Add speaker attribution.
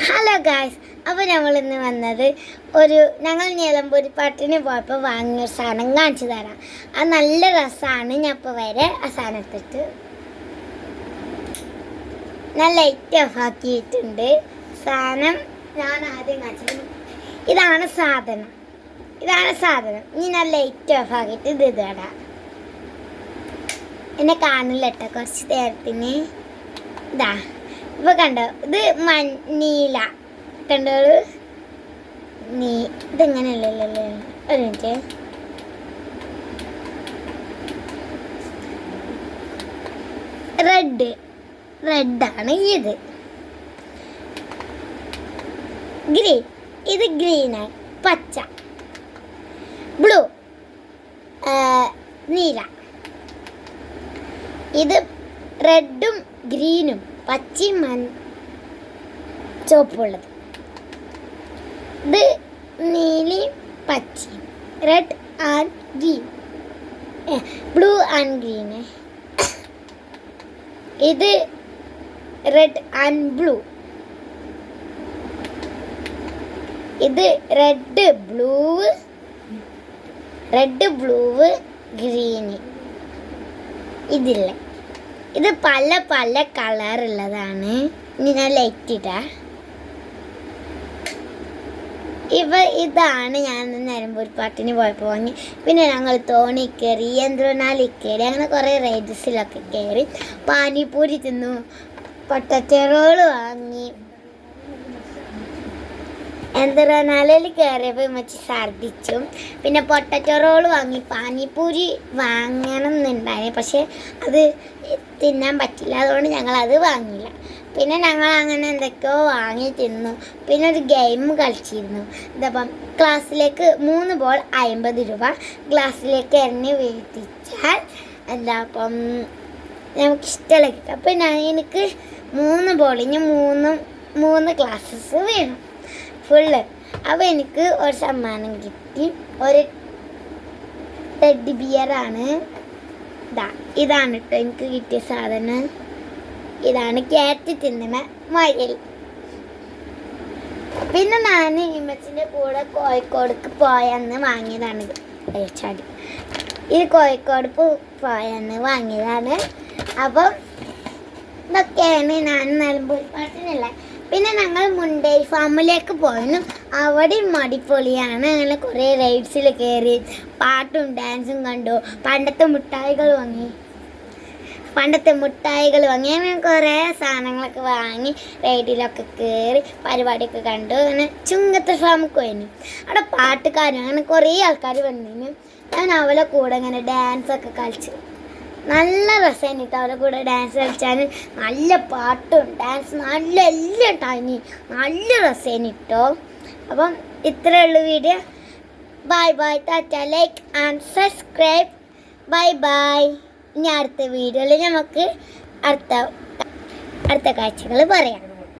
Speaker 1: Hello guys, അപ്പോൾ നമ്മളിന്ന് വന്നത് ഞങ്ങൾ നിലമ്പൂർ പാട്ടിന് പോയപ്പോൾ വാങ്ങിയ സാധനം കാണിച്ചു തരാം. അത് നല്ല രസമാണ്. ഞാൻ ഇപ്പോൾ വരെ ആ സാധനം എടുത്തിട്ട് ഞാൻ ലൈറ്റ് ഓഫ് ആക്കിയിട്ടുണ്ട്. സാധനം ഞാൻ ആദ്യം കാണിച്ചത് ഇതാണ് സാധനം. ഇനി ഞാൻ ലൈറ്റ് ഓഫ് ആക്കിയിട്ട് ഇത് ഇടാം. എന്നെ കാണില്ല കേട്ടോ കുറച്ച് നേരത്തിന്. ഇതാ ഇപ്പൊ കണ്ടോ, ഇത് നീല കണ്ടോളൂ. ഇതെങ്ങനെയല്ലല്ലോ, ഒരു മിനിറ്റ്. റെഡാണ് ഇത്. ഇത് ഗ്രീനാണ്. പച്ച, ബ്ലൂ, നീല. ഇത് റെഡും ഗ്രീനും പച്ചയും ചുവപ്പുള്ളത്. ഇത് നീലയും പച്ചയും, red and green, blue and green. ഇത് റെഡ് ആൻഡ് ബ്ലൂ. ഇത് റെഡ് ബ്ലൂ ഗ്രീന്. ഇതില്ല. ഇത് പല കളറുള്ളതാണ്. ഇനി ഞാൻ ലൈറ്റ് ഇടാം. ഇതാണ് ഞാൻ നിലമ്പൂർ പാട്ടിന് പോയപ്പോൾ വാങ്ങി. പിന്നെ ഞങ്ങൾ തോണി കയറി, യന്ത്രനാലിൽ കയറി, അങ്ങനെ കുറേ റൈഡ്സിലൊക്കെ കയറി. പാനിപ്പൂരി തിന്നു, പൊട്ടറ്ററോള് വാങ്ങി. യന്ത്രനാലിൽ കയറിയപ്പോൾ മച്ചി ഛർദ്ദിച്ചു. പിന്നെ പൊട്ടറ്ററോള് വാങ്ങി. പാനിപ്പൂരി വാങ്ങണം എന്നുണ്ടായി, പക്ഷെ അത് തിന്നാൻ പറ്റില്ല, അതുകൊണ്ട് ഞങ്ങളത് വാങ്ങിയില്ല. പിന്നെ ഞങ്ങൾ അങ്ങനെ എന്തൊക്കെയോ വാങ്ങി തിന്നു. പിന്നെ ഒരു ഗെയിം കളിച്ചിരുന്നു. ഇതപ്പം ക്ലാസ്സിലേക്ക് 3 ബോൾ 50 രൂപ. ഗ്ലാസ്സിലേക്ക് എറിഞ്ഞ് വീഴ്ത്തിച്ചാൽ അപ്പം നമുക്കിഷ്ടമുള്ള കിട്ടും. അപ്പം എനിക്ക് 3 ബോളിന് 3 ഗ്ലാസ്സസ് വേണം ഫുള്ള്. അപ്പോൾ എനിക്ക് ഒരു സമ്മാനം കിട്ടി. ഒരു ടെഡ്ഡി ബിയറാണ്. ഇതാണ് കേട്ടോ എനിക്ക് കിട്ടിയ സാധനം. ഇതാണ് ക്യാറ്റ് തിന്നണ മയിൽ. പിന്നെ ഞാൻ ഇമ്മച്ചിൻ്റെ കൂടെ കോഴിക്കോടേക്ക് പോയന്ന് വാങ്ങിയതാണിത്. ഇത് കോഴിക്കോട് പോയന്ന് വാങ്ങിയതാണ്. അപ്പം ഇതൊക്കെയാണ് ഞാൻ നിലമ്പൂർ പാട്ടിനല്ല. പിന്നെ ഞങ്ങൾ മുണ്ടൈ ഫാമിലേക്ക് പോയിരുന്നു. അവിടെയും അടിപൊളിയാണ്. അങ്ങനെ കുറേ റൈഡ്സിൽ കയറി പാട്ടും ഡാൻസും കണ്ടു. പണ്ടത്തെ മുട്ടായികൾ വാങ്ങി. അങ്ങനെ കുറേ സാധനങ്ങളൊക്കെ വാങ്ങി റൈഡിലൊക്കെ കയറി പരിപാടിയൊക്കെ കണ്ടു. അങ്ങനെ ചുങ്കത്തെ ഫാമിക്ക് പോയിരുന്നു. അവിടെ പാട്ടുകാരും അങ്ങനെ കുറേ ആൾക്കാർ വന്നിരുന്നു. ഞാൻ അവളെ കൂടെ ഇങ്ങനെ ഡാൻസൊക്കെ കളിച്ചു. നല്ല രസമായിരുന്നു കേട്ടോ അവരുടെ കൂടെ ഡാൻസ് കളിച്ചാൽ. നല്ല പാട്ടും ഡാൻസ് എല്ലാം ഉണ്ടായിരുന്നു. നല്ല രസമായിരുന്നു കേട്ടോ. അപ്പം ഇത്രയേ ഉള്ളൂ video. Bye tata. Like and subscribe. Bye. ഇനി അടുത്ത വീഡിയോയിൽ നമുക്ക് അടുത്ത കാഴ്ചകൾ പറയാം.